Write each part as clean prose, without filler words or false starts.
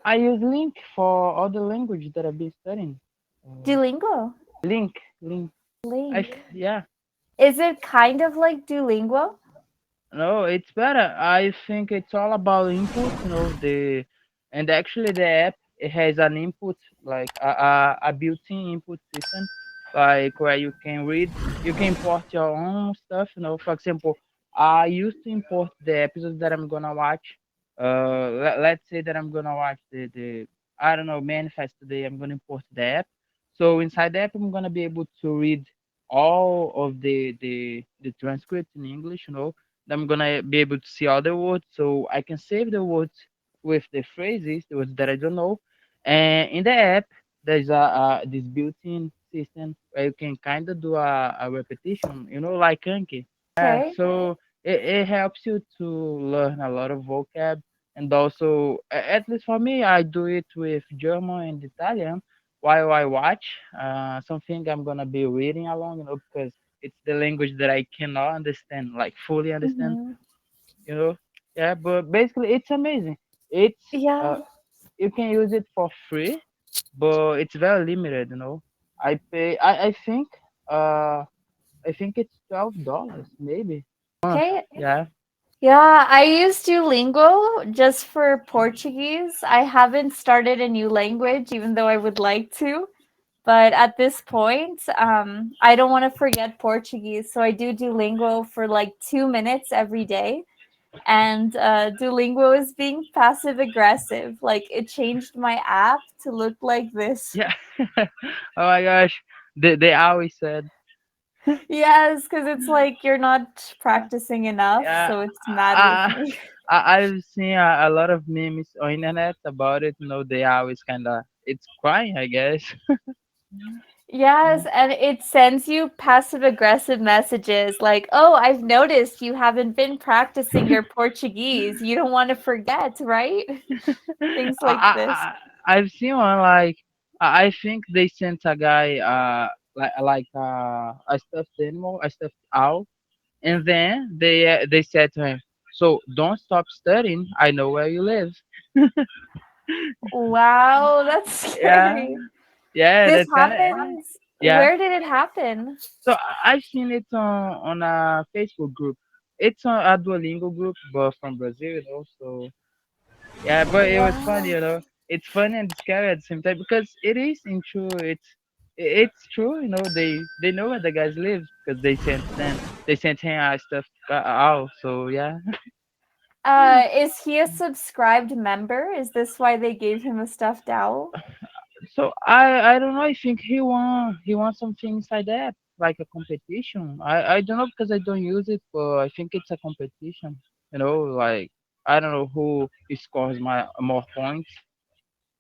I use Link for all the language that I've been studying. Uh, Duolingo. Link, Link. Link. Yeah. Is it kind of like Duolingo? No, it's better. I think it's all about input, and actually the app it has an input like a built-in input system, like where you can read, you can import your own stuff. For example, I used to import the episodes that I'm gonna watch. Let's say that I'm gonna watch the I don't know manifest today. I'm gonna import the app. So inside the app, I'm gonna be able to read all of the transcripts in English. I'm gonna be able to see other words, so I can save the words with the phrases, the words that I don't know. And in the app, there's a this built-in system where you can kind of do a repetition, like Anki. Yeah, Okay. so it helps you to learn a lot of vocab, and also, at least for me, I do it with German and Italian while I watch something I'm gonna be reading along, because it's the language that I cannot understand, like fully understand, Hmm. you know. Yeah, but basically, it's amazing. It's Yeah. you can use it for free, but it's very limited. I pay. Uh I think it's $12 maybe. Okay. Yeah. Yeah, I use Duolingo just for Portuguese. I haven't started a new language, even though I would like to. But at this point, I don't want to forget Portuguese. So I do Duolingo for like 2 minutes every day. And Duolingo is being passive aggressive. Like it changed my app to look like this. Yeah. Oh my gosh. They always said. Yes, because it's like you're not practicing enough. Yeah. So it's mad with I, me. I've seen a lot of memes on internet about it. They always kind of it's crying, I guess. Yes, and it sends you passive aggressive messages like, "Oh, I've noticed you haven't been practicing your Portuguese. You don't want to forget, right?" Things I, like this. I, I've seen one like I think they sent a guy a stuffed animal, a stuffed owl, and then they said to him, "So don't stop studying. I know where you live." Wow, that's Yeah, scary. yeah, This that's kind of happens. yeah. Where did it happen? So I've seen it on a Facebook group. It's on a Duolingo group, but from Brazil, So yeah, but it was funny, Wow. It's funny and scary at the same time because it is in true. It's true, They know where the guys live because they sent him stuff out. So yeah. Is he a subscribed member? Is this why they gave him a stuffed owl? So I don't know. I think he won something inside that, like a competition. I don't know because I don't use it, but I think it's a competition. Like I don't know who scores my more points.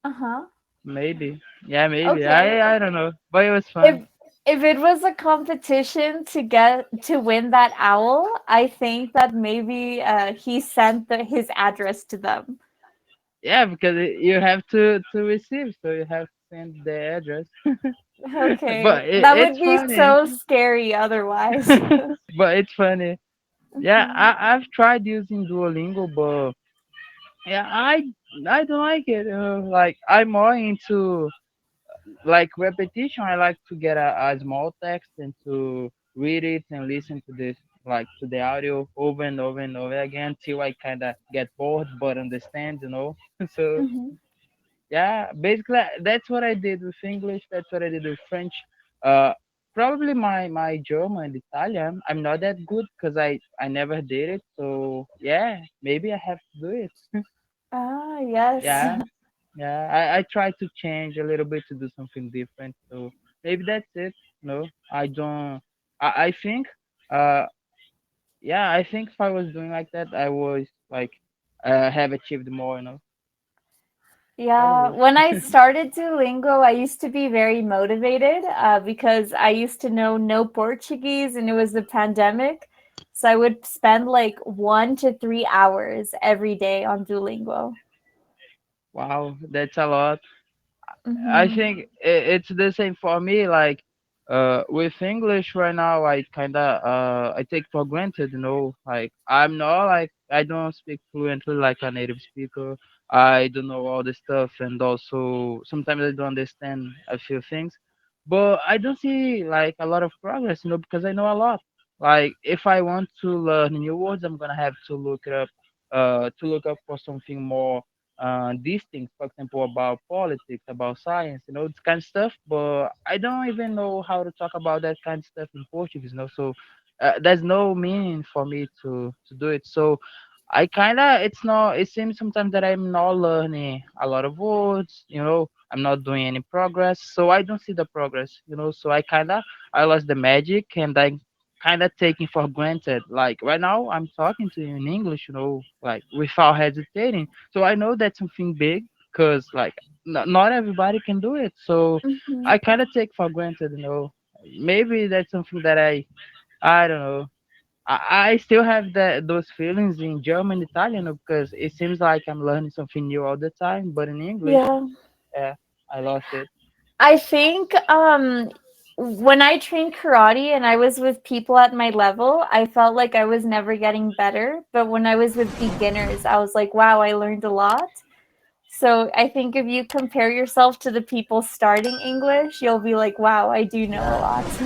Uh-huh. Maybe. Yeah, maybe. Okay. I don't know, but it was fun. If it was a competition to win that owl, I think that maybe he sent his address to them. Yeah, because you have to receive, so you have to send the address. Okay, But that would it's be funny. so scary otherwise. But it's funny. Yeah, Mhm. I've tried using Duolingo, but yeah, I don't like it. Like I'm more into like repetition. I like to get a small text and to read it and listen to this like to the audio over and over and over again till I kind of get bored but understand. So Mhm. yeah, basically that's what I did with English. That's what I did with French. Uh, Probably my German and Italian. I'm not that good because I never did it. So yeah, maybe I have to do it. Ah, yes. Yeah, yeah. I try to change a little bit to do something different. So maybe that's it. No, I don't. I think. Uh, yeah. I think if I was doing like that, I was like have achieved more. Yeah, Probably. when I started Duolingo, I used to be very motivated because I used to know no Portuguese and it was the pandemic. So I would spend like 1 to 3 hours every day on Duolingo. Wow, that's a lot. I Hmm. think it's the same for me. Like, with English right now, I kinda I take for granted. Like I'm not like I don't speak fluently like a native speaker. I don't know all the stuff, and also sometimes I don't understand a few things. But I don't see like a lot of progress, because I know a lot. Like if I want to learn new words, I'm gonna have to look up for something more distinct, for example, about politics, about science, this kind of stuff. But I don't even know how to talk about that kind of stuff in Portuguese. So there's no meaning for me to do it. So I kinda it's not it seems sometimes that I'm not learning a lot of words. I'm not doing any progress. So I don't see the progress. So I lost the magic, and I kinda taking for granted. Like right now I'm talking to you in English, like without hesitating. So I know that's something big because like not everybody can do it. So Mhm. I kinda take for granted. Maybe that's something that I don't know. I still have those feelings in German, Italian, because it seems like I'm learning something new all the time. But in English, Yeah. yeah, I lost it. I think when I trained karate and I was with people at my level, I felt like I was never getting better. But when I was with beginners, I was like, wow, I learned a lot. So I think if you compare yourself to the people starting English, you'll be like, wow, I do know a Yeah, lot.